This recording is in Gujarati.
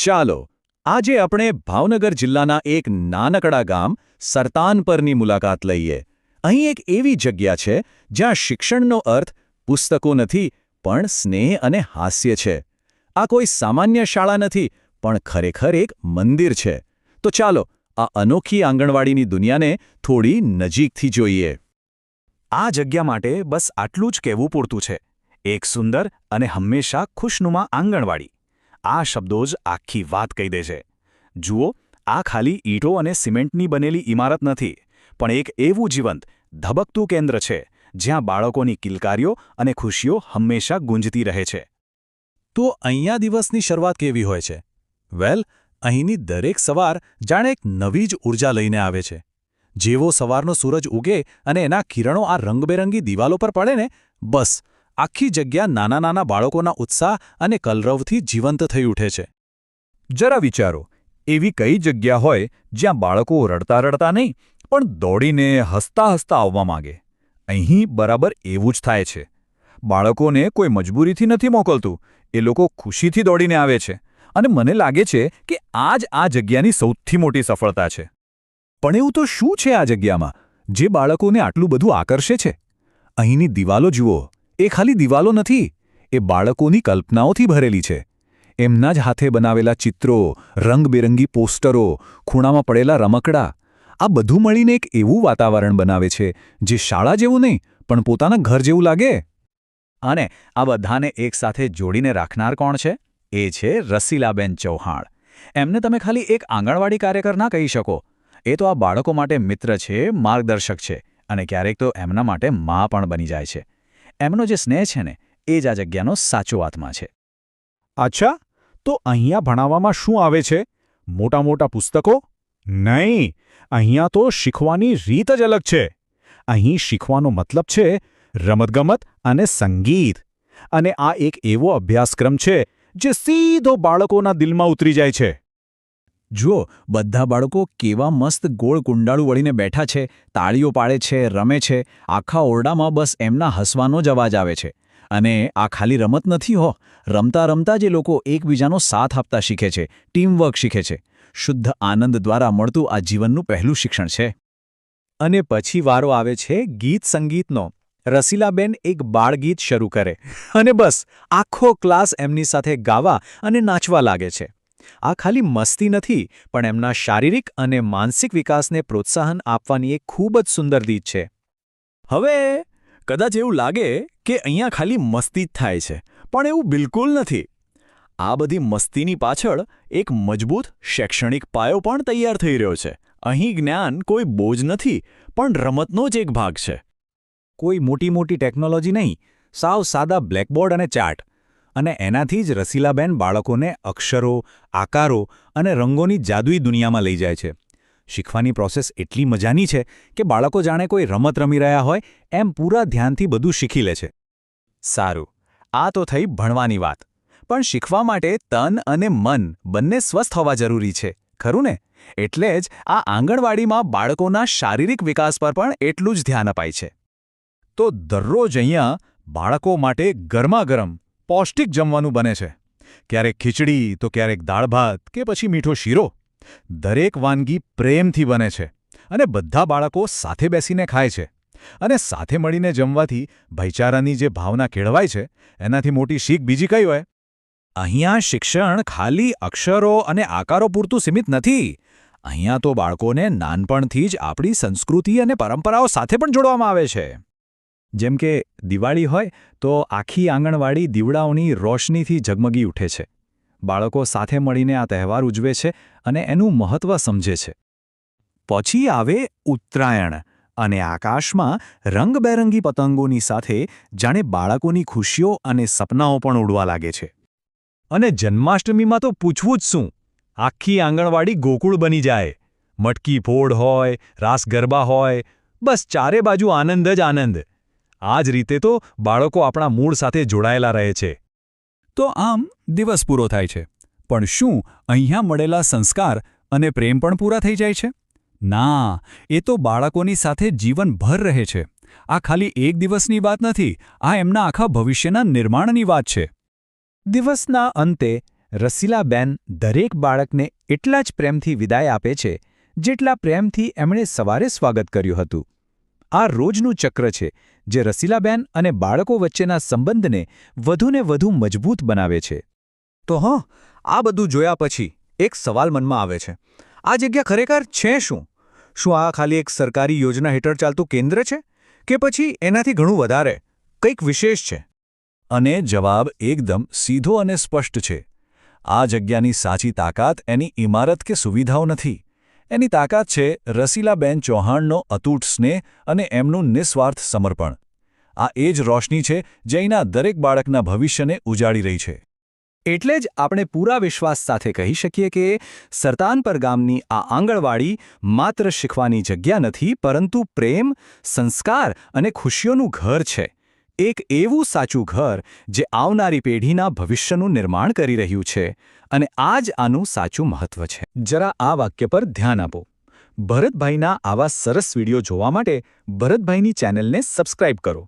ચાલો આજે આપણે ભાવનગર જિલ્લાના એક નાનકડા ગામ સરતાનપરની મુલાકાત લઈએ. અહીં એક એવી જગ્યા છે જ્યાં શિક્ષણનો અર્થ પુસ્તકો નથી પણ સ્નેહ અને હાસ્ય છે. આ કોઈ સામાન્ય શાળા નથી પણ ખરેખર એક મંદિર છે. તો ચાલો આ અનોખી આંગણવાડીની દુનિયાને થોડી નજીકથી જોઈએ. આ જગ્યા માટે બસ આટલું જ કહેવું પૂરતું છે. એક સુંદર અને હંમેશા ખુશનુમા આંગણવાડી. આ શબ્દો જ આખી વાત કહી દે છે. જુઓ, આ ખાલી ઈંટો અને સિમેન્ટની બનેલી ઇમારત નથી, પણ એક એવું જીવંત, ધબકતું કેન્દ્ર છે જ્યાં બાળકોની કિલકારીઓ અને ખુશીઓ હંમેશા ગુંજતી રહે છે. તો અહીંયા દિવસની શરૂઆત કેવી હોય છે? વેલ, અહીંની દરેક સવાર જાણે એક નવી જ ઊર્જા લઈને આવે છે. જેવો સવારનો સૂરજ ઉગે અને એના કિરણો આ રંગબેરંગી દિવાલો પર પડે ને, બસ આખી જગ્યા નાના નાના બાળકોના ઉત્સાહ અને કલરવથી જીવંત થઈ ઉઠે છે. જરા વિચારો, એવી કઈ જગ્યા હોય જ્યાં બાળકો રડતા રડતા નહીં પણ દોડીને હસતા હસતા આવવા માંગે? અહીં બરાબર એવું જ થાય છે. બાળકોને કોઈ મજબૂરીથી નથી મોકલતું, એ લોકો ખુશીથી દોડીને આવે છે. અને મને લાગે છે કે આ જ આ જગ્યાની સૌથી મોટી સફળતા છે. પણ એવું તો શું છે આ જગ્યામાં જે બાળકોને આટલું બધું આકર્ષે છે? અહીંની દિવાલો જુઓ, એ ખાલી દિવાલો નથી, એ બાળકોની કલ્પનાઓથી ભરેલી છે. એમના જ હાથે બનાવેલા ચિત્રો, રંગબેરંગી પોસ્ટરો, ખૂણામાં પડેલા રમકડા, આ બધું મળીને એક એવું વાતાવરણ બનાવે છે જે શાળા જેવું નહીં પણ પોતાના ઘર જેવું લાગે. અને આ બધાને એકસાથે જોડીને રાખનાર કોણ છે? એ છે રસીલાબેન ચૌહાણ. એમને તમે ખાલી એક આંગણવાડી કાર્યકર ના કહી શકો. એ તો આ બાળકો માટે મિત્ર છે, માર્ગદર્શક છે અને ક્યારેક તો એમના માટે મા પણ બની જાય છે. એમનો જે સ્નેહ છે ને, એ જ આ જગ્યાનો સાચો આત્મા છે. અચ્છા, તો અહીંયા ભણાવવામાં શું આવે છે? મોટા મોટા પુસ્તકો? નહીં, અહીંયા તો શીખવાની રીત જ અલગ છે. અહીં શીખવાનો મતલબ છે રમતગમત અને સંગીત. અને આ એક એવો અભ્યાસક્રમ છે જે સીધો બાળકોના દિલમાં ઉતરી જાય છે. જુઓ, બધા બાળકો કેવા મસ્ત ગોળ કુંડાળું વળીને બેઠા છે, તાળીઓ પાડે છે, રમે છે. આખા ઓરડામાં બસ એમના હસવાનો જ અવાજ આવે છે. અને આ ખાલી રમત નથી હો, રમતા રમતા જે લોકો એકબીજાનો સાથ આપતા શીખે છે, ટીમવર્ક શીખે છે. શુદ્ધ આનંદ દ્વારા મળતું આ જીવનનું પહેલું શિક્ષણ છે. અને પછી વારો આવે છે ગીત સંગીતનો. રસીલાબેન એક બાળગીત શરૂ કરે અને બસ આખો ક્લાસ એમની સાથે ગાવા અને નાચવા લાગે છે. આ ખાલી મસ્તી નથી પણ એમના શારીરિક અને માનસિક વિકાસને પ્રોત્સાહન આપવાની એક ખૂબ જ સુંદર રીત છે. હવે કદાચ એવું લાગે કે અહીંયા ખાલી મસ્તી જ થાય છે, પણ એવું બિલકુલ નથી. આ બધી મસ્તીની પાછળ એક મજબૂત શૈક્ષણિક પાયો પણ તૈયાર થઈ રહ્યો છે. અહીં જ્ઞાન કોઈ બોજ નથી પણ રમતનો જ એક ભાગ છે. કોઈ મોટી મોટી ટેકનોલોજી નહીં, સાવ સાદા બ્લેકબોર્ડ અને ચાર્ટ. અને એનાથી જ રસીલાબેન બાળકોને અક્ષરો, આકારો અને રંગોની જાદુઈ દુનિયામાં લઈ જાય છે. શીખવાની પ્રોસેસ એટલી મજાની છે કે બાળકો જાણે કોઈ રમત રમી રહ્યા હોય એમ પૂરા ધ્યાનથી બધું શીખી લે છે. સારું, આ તો થઈ ભણવાની વાત. પણ શીખવા માટે તન અને મન બંને સ્વસ્થ હોવા જરૂરી છે, ખરું ને? એટલે જ આ આંગણવાડીમાં બાળકોના શારીરિક વિકાસ પર પણ એટલું જ ધ્યાન અપાય છે. તો દરરોજ અહીંયા બાળકો માટે ગરમાગરમ પૌષ્ટિક જમવાનું બને છે. ક્યારેક ખીચડી તો ક્યારેક દાળ ભાત કે પછી મીઠો શીરો. દરેક વાનગી પ્રેમથી બને છે અને બધા બાળકો સાથે બેસીને ખાય છે. અને સાથે મળીને જમવાથી ભાઈચારાની જે ભાવના કેળવાય છે, એનાથી મોટી શીખ બીજી કઈ હોય? અહીંયા શિક્ષણ ખાલી અક્ષરો અને આકારો પૂરતું સીમિત નથી. અહીંયા તો બાળકોને નાનપણથી જ આપણી સંસ્કૃતિ અને પરંપરાઓ સાથે પણ જોડવામાં આવે છે. જેમ કે દિવાળી હોય તો આખી આંગણવાડી દીવડાઓની રોશનીથી ઝગમગી ઉઠે છે. બાળકો સાથે મળીને આ તહેવાર ઉજવે છે અને એનું મહત્ત્વ સમજે છે. પછી આવે ઉત્તરાયણ અને આકાશમાં રંગબેરંગી પતંગોની સાથે જાણે બાળકોની ખુશીઓ અને સપનાઓ પણ ઉડવા લાગે છે. અને જન્માષ્ટમીમાં તો પૂછવું જ શું! આખી આંગણવાડી ગોકુળ બની જાય. મટકી ફોડ હોય, રાસ ગરબા હોય, બસ ચારે બાજુ આનંદ જ આનંદ. આ જ રીતે તો બાળકો આપણા મૂળ સાથે જોડાયેલા રહે છે. તો આમ દિવસ પૂરો થાય છે, પણ શું અહીંયા મળેલા સંસ્કાર અને પ્રેમ પણ પૂરા થઈ જાય છે? ના, એ તો બાળકોની સાથે જીવનભર રહે છે. આ ખાલી એક દિવસની વાત નથી, આ એમના આખા ભવિષ્યના નિર્માણની વાત છે. દિવસના અંતે રસીલાબેન દરેક બાળકને એટલા જ પ્રેમથી વિદાય આપે છે જેટલા પ્રેમથી એમણે સવારે સ્વાગત કર્યું હતું. આ રોજનું ચક્ર છે જે રસીલાબેન અને બાળકો વચ્ચેના સંબંધને વધુને વધુ મજબૂત બનાવે છે. તો આ બધું જોયા પછી એક સવાલ મનમાં આવે છે. આ જગ્યા ખરેખર છે શું? શું આ ખાલી એક સરકારી યોજના હેઠળ ચાલતું કેન્દ્ર છે કે પછી એનાથી ઘણું વધારે કંઈક વિશેષ છે? અને જવાબ એકદમ સીધો અને સ્પષ્ટ છે. આ જગ્યાની સાચી તાકાત એની ઇમારત કે સુવિધાઓ નથી. એની તાકાત છે રસીલાબેન ચૌહાણનો અતૂટ સ્નેહ અને એમનું નિસ્વાર્થ સમર્પણ. આ એ જ રોશની છે જે અહીંના દરેક બાળકના ભવિષ્યને ઉજાડી રહી છે. એટલે જ આપણે પૂરા વિશ્વાસ સાથે કહી શકીએ કે સરતાનપર ગામની આ આંગણવાડી માત્ર શીખવાની જગ્યા નથી, પરંતુ પ્રેમ, સંસ્કાર અને ખુશીઓનું ઘર છે. એક એવું સાચું ઘર જે આવનારી પેઢીના ભવિષ્યનું નિર્માણ કરી રહ્યું છે. અને આ જ આનું સાચું મહત્વ છે. જરા આ વાક્ય પર ધ્યાન આપો. ભરતભાઈના આવા સરસ વિડીયો જોવા માટે ભરતભાઈની ચેનલને સબસ્ક્રાઇબ કરો.